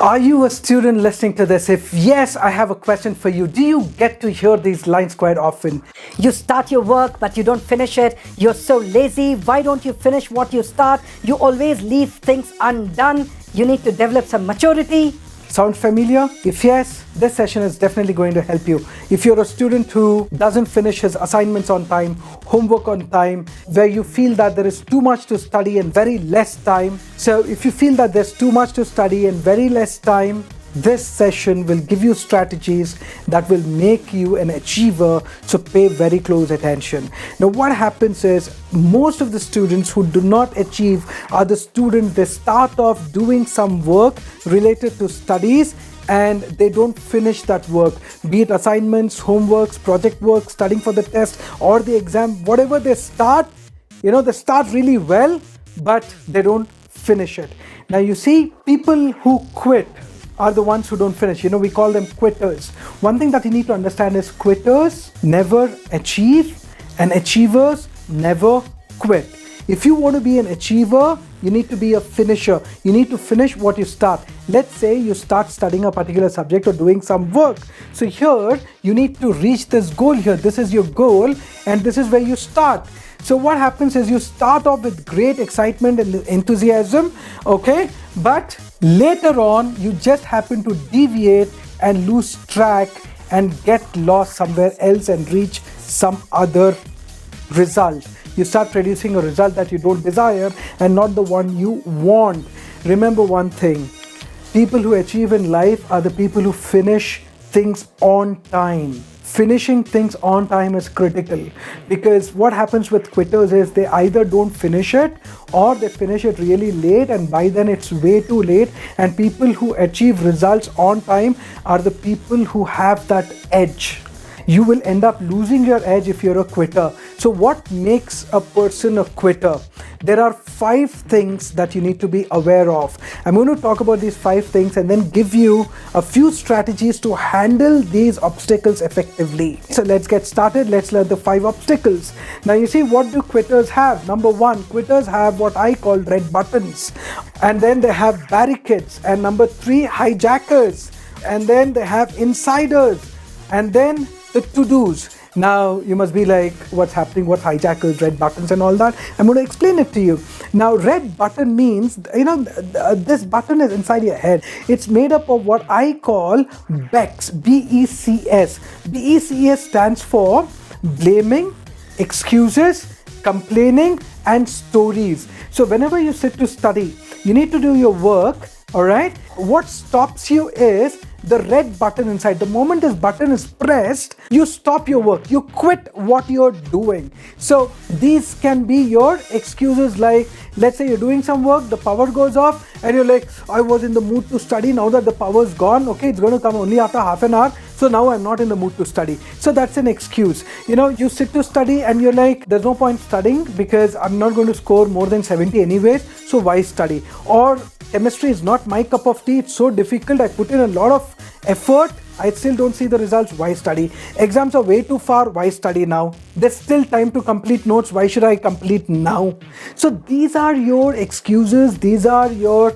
Are you a student listening to this? If yes, I have a question for you. Do you get to hear these lines quite often? You start your work, but you don't finish it. You're so lazy. Why don't you finish what you start? You always leave things undone. You need to develop some maturity. Sound familiar? If yes, this session is definitely going to help you. If you're a student who doesn't finish his assignments on time, homework on time, where you feel that there is too much to study and very less time. So if you feel that there's too much to study and very less time, this session will give you strategies that will make you an achiever, so pay very close attention. Now what happens is most of the students who do not achieve are the students, they start off doing some work related to studies and they don't finish that work, be it assignments, homeworks, project work, studying for the test or the exam, whatever they start, they start really well, but they don't finish it. Now you see, people who quit are the ones who don't finish. We call them quitters. One thing that you need to understand is quitters never achieve and achievers never quit. If you want to be an achiever, you need to be a finisher. You need to finish what you start. Let's say you start studying a particular subject or doing some work. So here, you need to reach this goal here. This is your goal and this is where you start. So what happens is you start off with great excitement and enthusiasm, okay? But later on, you just happen to deviate and lose track and get lost somewhere else and reach some other result. You start producing a result that you don't desire and not the one you want. Remember one thing, people who achieve in life are the people who finish things on time. Finishing things on time is critical, because what happens with quitters is they either don't finish it or they finish it really late, and by then it's way too late. And people who achieve results on time are the people who have that edge. You will end up losing your edge if you're a quitter. So what makes a person a quitter? There are 5 things that you need to be aware of. I'm going to talk about these 5 things and then give you a few strategies to handle these obstacles effectively. So let's get started. Let's learn the 5 obstacles. Now you see, what do quitters have? Number 1, quitters have what I call red buttons. And then they have barricades. And number 3, hijackers. And then they have insiders. And then the to-dos. Now you must be like, what's happening? What hijackers, red buttons and all that? I'm going to explain it to you. Now red button means, this button is inside your head. It's made up of what I call BECS, B-E-C-S. B-E-C-S stands for blaming, excuses, complaining and stories. So whenever you sit to study, you need to do your work, all right? What stops you is the red button inside. The moment this button is pressed, you stop your work. You quit what you're doing. So these can be your excuses, like let's say you're doing some work, the power goes off and you're like, I was in the mood to study. Now that the power's gone, okay, it's going to come only after half an hour. So now I'm not in the mood to study. So that's an excuse. You sit to study and you're like, there's no point studying because I'm not going to score more than 70 anyways. So why study? Or chemistry is not my cup of tea. It's so difficult. I put in a lot of effort. I still don't see the results. Why study? Exams are way too far. Why study now? There's still time to complete notes. Why should I complete now? So these are your excuses. These are your,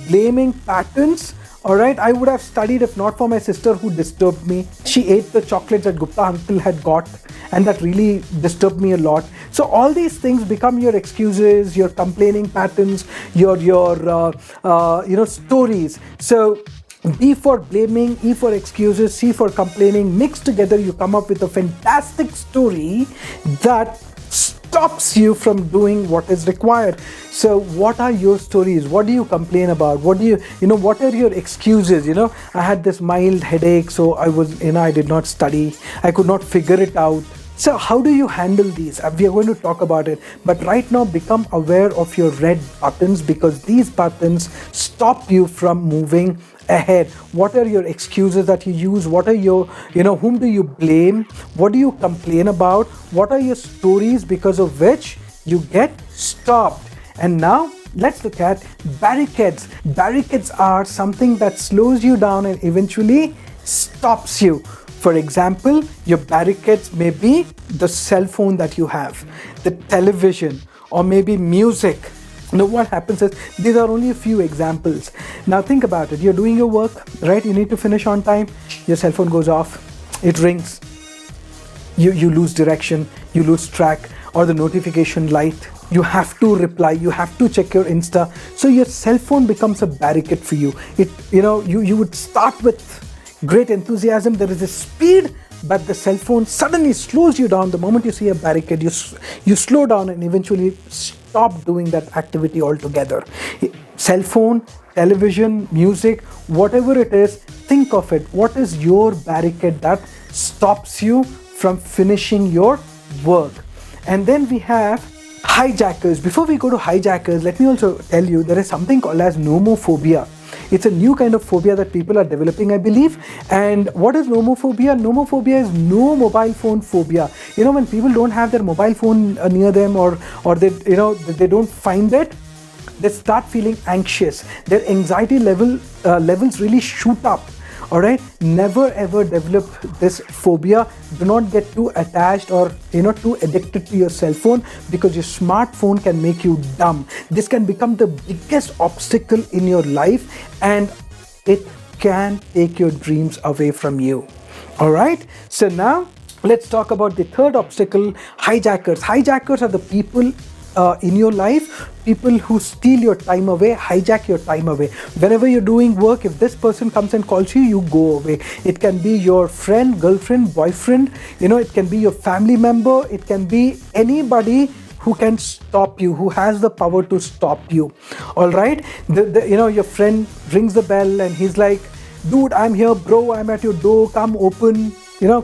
blaming patterns. All right, I would have studied if not for my sister who disturbed me. She ate the chocolates that Gupta uncle had got, and that really disturbed me a lot. So all these things become your excuses, your complaining patterns, your stories. So B for blaming, E for excuses, C for complaining. Mixed together, you come up with a fantastic story that stops you from doing what is required. So what are your stories? What do you complain about? What do what are your excuses? I had this mild headache, so I did not study. I could not figure it out. So how do you handle these? We are going to talk about it. But right now, become aware of your red buttons, because these buttons stop you from moving ahead. What are your excuses that you use? What are your, whom do you blame? What do you complain about? What are your stories because of which you get stopped? And now let's look at barricades. Barricades are something that slows you down and eventually stops you. For example, your barricades may be the cell phone that you have, the television, or maybe music. Now what happens is, these are only a few examples. Now think about it. You're doing your work, right? You need to finish on time. Your cell phone goes off. It rings. You lose direction. You lose track, or the notification light. You have to reply. You have to check your Insta. So your cell phone becomes a barricade for you. You would start with great enthusiasm. There is a speed, but the cell phone suddenly slows you down. The moment you see a barricade, you slow down and eventually stop doing that activity altogether. Cell phone, television, music, whatever it is, think of it. What is your barricade that stops you from finishing your work? And then we have hijackers. Before we go to hijackers, let me also tell you there is something called as nomophobia. It's a new kind of phobia that people are developing, I believe. And what is nomophobia? Nomophobia is no mobile phone phobia. When people don't have their mobile phone near them, or they don't find it, they start feeling anxious. Their anxiety levels really shoot up. All right, never ever develop this phobia. Do not get too attached or too addicted to your cell phone, because your smartphone can make you dumb. This can become the biggest obstacle in your life, and it can take your dreams away from you. All right, so now let's talk about the third obstacle, hijackers. Hijackers are the people in your life, people who steal your time away, hijack your time away. Whenever you're doing work, if this person comes and calls you, you go away. It can be your friend, girlfriend, boyfriend, it can be your family member, it can be anybody who can stop you, who has the power to stop you. All right, your friend rings the bell and he's like, dude, I'm here, bro, I'm at your door, come open.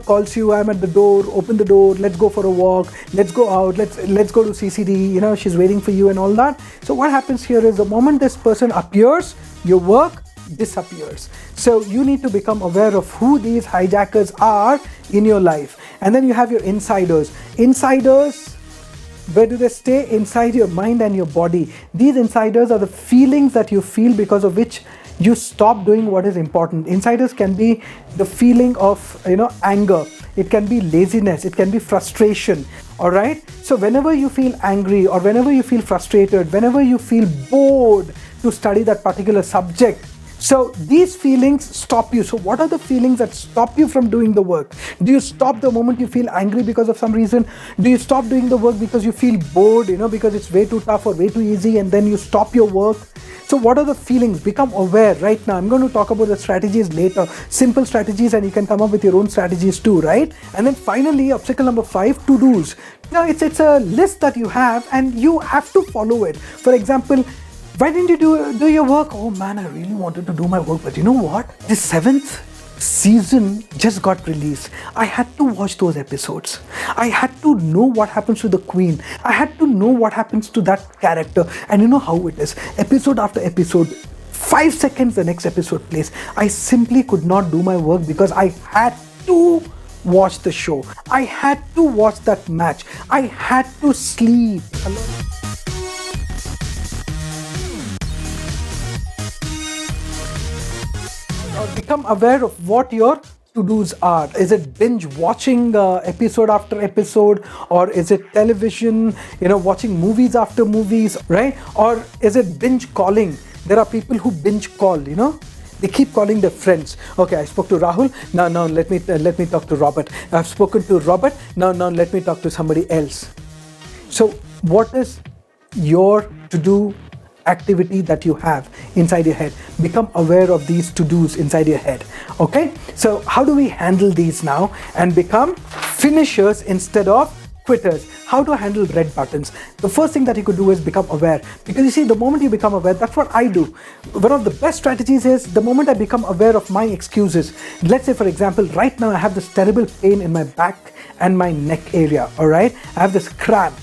Calls you, I'm at the door, open the door, let's go for a walk, let's go out, let's go to CCD, she's waiting for you and all that. So what happens here is, the moment this person appears, your work disappears. So you need to become aware of who these hijackers are in your life. And then you have your insiders. Insiders, where do they stay? Inside your mind and your body. These insiders are the feelings that you feel because of which you stop doing what is important. Insiders can be the feeling of anger. It can be laziness. It can be frustration. All right. So whenever you feel angry, or whenever you feel frustrated, whenever you feel bored to study that particular subject, so these feelings stop you. So what are the feelings that stop you from doing the work? Do you stop the moment you feel angry because of some reason? Do you stop doing the work because you feel bored, because it's way too tough or way too easy, and then you stop your work? So what are the feelings? Become aware right now. I'm going to talk about the strategies later, simple strategies, and you can come up with your own strategies too, right? And then finally, obstacle number 5, to-dos. Now it's a list that you have and you have to follow it. For example, why didn't you do your work? Oh man, I really wanted to do my work, but you know what? The 7th season just got released. I had to watch those episodes. I had to know what happens to the queen. I had to know what happens to that character. And you know how it is. Episode after episode, 5 seconds the next episode plays. I simply could not do my work because I had to watch the show. I had to watch that match. I had to sleep. Become aware of what your to-dos are. Is it binge watching episode after episode, or is it television, watching movies after movies, right? Or is it binge calling? There are people who binge call, they keep calling their friends. Okay, I spoke to Rahul. Now let me talk to Robert. I've spoken to Robert. Now let me talk to somebody else. So what is your to-do activity that you have inside your head? Become aware of these to-dos inside your head. Okay, so how do we handle these now and become finishers instead of quitters? How to handle red buttons? The first thing that you could do is become aware, because you see, the moment you become aware, that's what I do. One of the best strategies is the moment I become aware of my excuses. Let's say, for example, right now I have this terrible pain in my back and my neck area. All right, I have this cramp.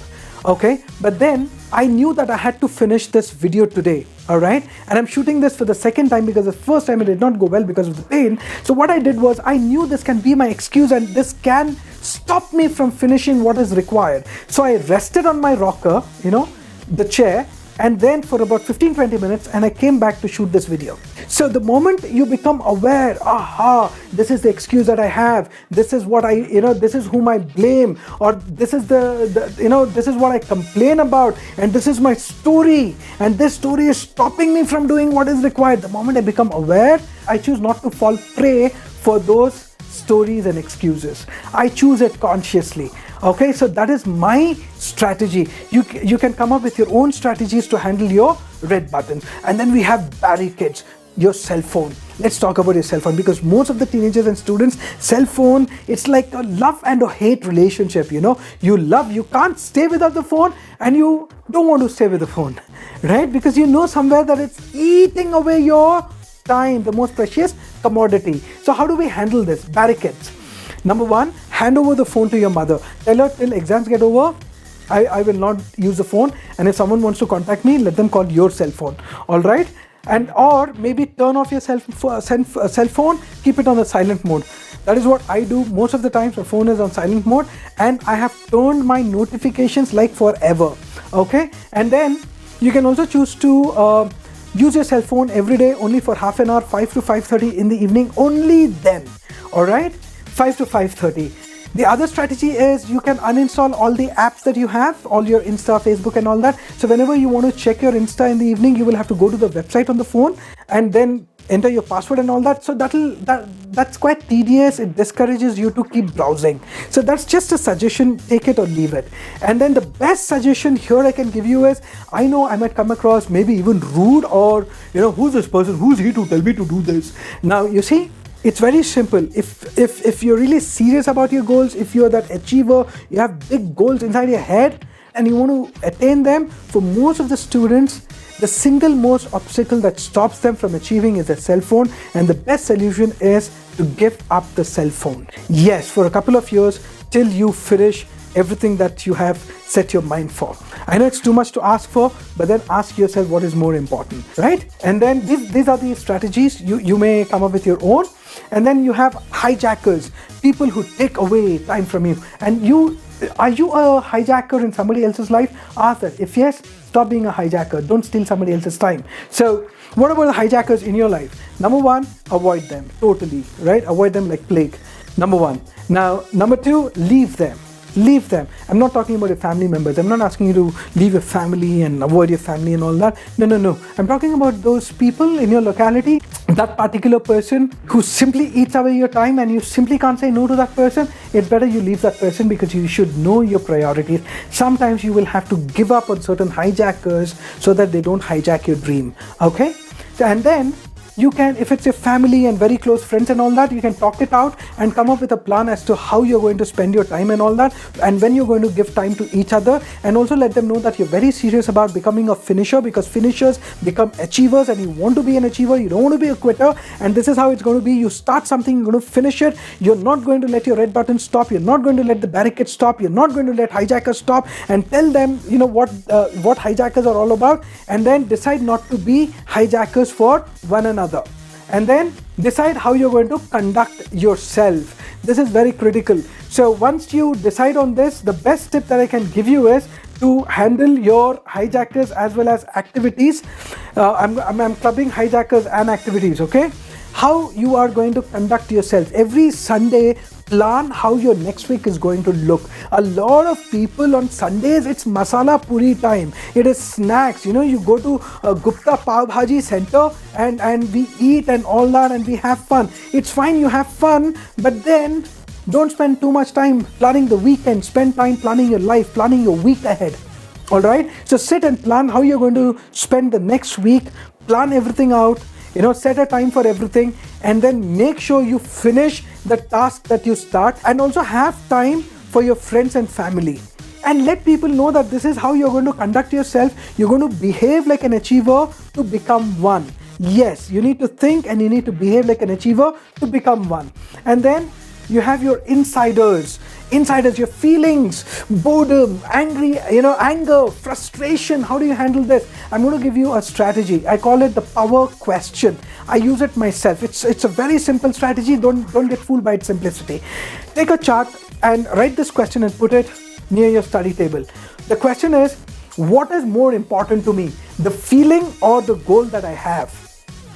Okay, but then I knew that I had to finish this video today. All right, and I'm shooting this for the second time because the first time it did not go well because of the pain. So what I did was, I knew this can be my excuse and this can stop me from finishing what is required. So I rested on my rocker, the chair, and then for about 15-20 minutes, and I came back to shoot this video. So the moment you become aware, aha, this is the excuse that I have, this is what this is whom I blame, or this is this is what I complain about, and this is my story, and this story is stopping me from doing what is required. The moment I become aware, I choose not to fall prey for those stories and excuses. I choose it consciously. Okay, so that is my strategy. You can come up with your own strategies to handle your red buttons. And then we have barricades. Your cell phone. Let's talk about your cell phone, because most of the teenagers and students, cell phone, it's like a love and a hate relationship. You can't stay without the phone, and you don't want to stay with the phone, right? Because you know somewhere that it's eating away your time, the most precious commodity. So how do we handle this? Barricades. Number one, hand over the phone to your mother. Tell her till exams get over, I will not use the phone, and if someone wants to contact me, let them call your cell phone. All right? And or maybe turn off your cell phone, keep it on the silent mode. That is what I do most of the times. My phone is on silent mode, and I have turned my notifications like forever. Okay? And then you can also choose to use your cell phone every day only for half an hour, 5 to 5:30 in the evening, only then. All right? 5 to 5:30. The other strategy is you can uninstall all the apps that you have, all your Insta, Facebook and all that. So whenever you want to check your Insta in the evening, you will have to go to the website on the phone and then enter your password and all that. So that's quite tedious. It discourages you to keep browsing. So that's just a suggestion. Take it or leave it. And then the best suggestion here I can give you is, I know I might come across maybe even rude, or who's this person? Who's he to tell me to do this? Now you see, it's very simple. If you're really serious about your goals, if you're that achiever, you have big goals inside your head and you want to attain them, for most of the students, the single most obstacle that stops them from achieving is a cell phone, and the best solution is to give up the cell phone. Yes, for a couple of years till you finish everything that you have set your mind for. I know it's too much to ask for, but then ask yourself what is more important, right? And then these are the strategies. You may come up with your own. And then you have hijackers, people who take away time from you. And are you a hijacker in somebody else's life? Ask that. If yes, stop being a hijacker. Don't steal somebody else's time. So what about the hijackers in your life? Number one, avoid them totally, right? Avoid them like plague. Number one. Now, number two, leave them. Leave them. I'm not talking about your family members. I'm not asking you to leave your family and avoid your family and all that. No. I'm talking about those people in your locality, that particular person who simply eats away your time and you simply can't say no to that person. It's better you leave that person, because you should know your priorities. Sometimes you will have to give up on certain hijackers so that they don't hijack your dream. Okay? And then you can, if it's your family and very close friends and all that, you can talk it out and come up with a plan as to how you're going to spend your time and all that, and when you're going to give time to each other, and also let them know that you're very serious about becoming a finisher, because finishers become achievers, and you want to be an achiever, you don't want to be a quitter. And this is how it's going to be. You start something, you're going to finish it. You're not going to let your red button stop. You're not going to let the barricade stop. You're not going to let hijackers stop, and tell them what hijackers are all about, and then decide not to be hijackers for one another. And then decide how you're going to conduct yourself. This is very critical. So once you decide on this, the best tip that I can give you is to handle your hijackers as well as activities. I'm clubbing hijackers and activities, okay? How you are going to conduct yourself. Every Sunday, plan how your next week is going to look. A lot of people on Sundays, it's masala puri time. It is snacks. You go to Gupta Pav Bhaji Center and we eat and all that, and we have fun. It's fine, you have fun, but then don't spend too much time planning the weekend. Spend time planning your life, planning your week ahead. All right? So sit and plan how you're going to spend the next week. Plan everything out. Set a time for everything, and then make sure you finish the task that you start, and also have time for your friends and family. And let people know that this is how you're going to conduct yourself. You're going to behave like an achiever to become one. Yes, you need to think and you need to behave like an achiever to become one. And then you have your insiders, your feelings, boredom, anger, frustration. How do you handle this? I'm going to give you a strategy. I call it the power question. I use it myself. It's a very simple strategy. Don't get fooled by its simplicity. Take a chart and write this question and put it near your study table. The question is, what is more important to me, the feeling or the goal that I have?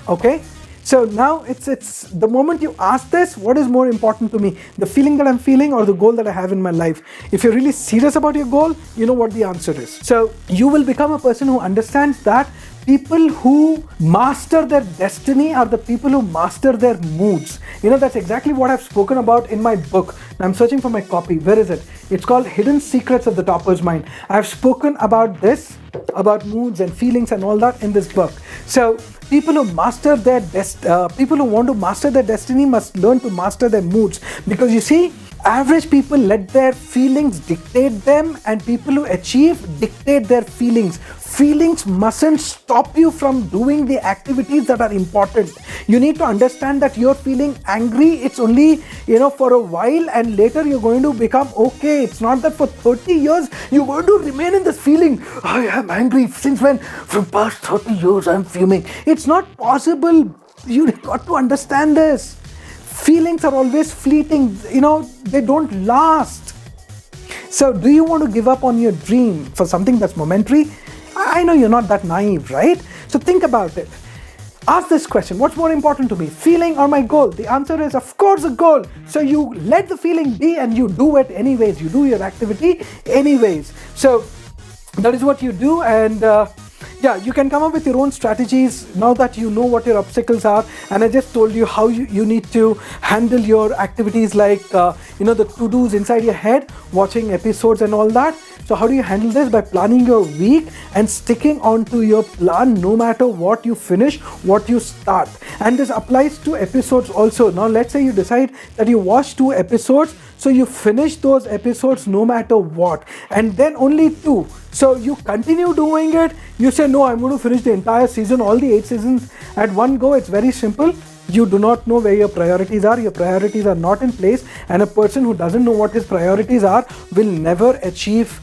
Okay? So now it's the moment you ask this, what is more important to me? The feeling that I'm feeling or the goal that I have in my life? If you're really serious about your goal, you know what the answer is. So you will become a person who understands that people who master their destiny are the people who master their moods. That's exactly what I've spoken about in my book. I'm searching for my copy. Where is it? It's called Hidden Secrets of the Topper's Mind. I've spoken about this, about moods and feelings and all that in this book. So people who master their people who want to master their destiny must learn to master their moods, because you see, average people let their feelings dictate them, and people who achieve dictate their feelings. Feelings mustn't stop you from doing the activities that are important. You need to understand that you're feeling angry. It's only, for a while, and later you're going to become okay. It's not that for 30 years you're going to remain in this feeling. I am angry. Since when? For past 30 years I'm fuming. It's not possible. You've got to understand this. Feelings are always fleeting. They don't last. So do you want to give up on your dream for something that's momentary? I know you're not that naive, right? So think about it. Ask this question: what's more important to me, feeling or my goal? The answer is, of course, a goal. So you let the feeling be and you do it anyways. You do your activity anyways. So that is what you do, and you can come up with your own strategies now that you know what your obstacles are. And I just told you how you need to handle your activities, like the to-dos inside your head, watching episodes and all that. So how do you handle this? By planning your week and sticking on to your plan no matter what you finish, what you start. And this applies to episodes also. Now let's say you decide that you watch 2 episodes, so you finish those episodes no matter what, and then only 2. So you continue doing it. You say, no, I'm going to finish the entire season, all the 8 seasons at one go. It's very simple. You do not know where your priorities are. Your priorities are not in place, and a person who doesn't know what his priorities are will never achieve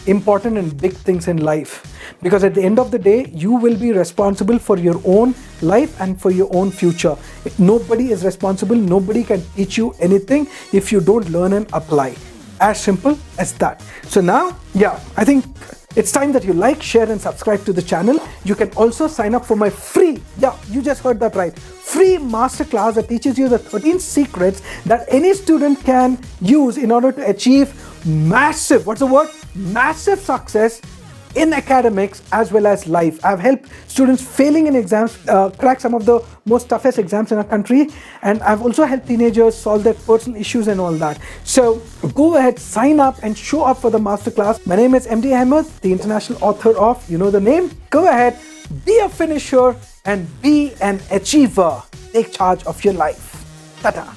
important and big things in life, because at the end of the day you will be responsible for your own life and for your own future. Nobody is responsible. Nobody can teach you anything if you don't learn and apply. As simple as that. So now, I think it's time that you like, share and subscribe to the channel. You can also sign up for my free, you just heard that right, free masterclass that teaches you the 13 secrets that any student can use in order to achieve massive, massive success in academics as well as life. I've helped students failing in exams crack some of the most toughest exams in our country, and I've also helped teenagers solve their personal issues and all that. So go ahead, sign up and show up for the masterclass. My name is MD Ahmed, the international author of the name. Go ahead, be a finisher and be an achiever. Take charge of your life. Ta-ta.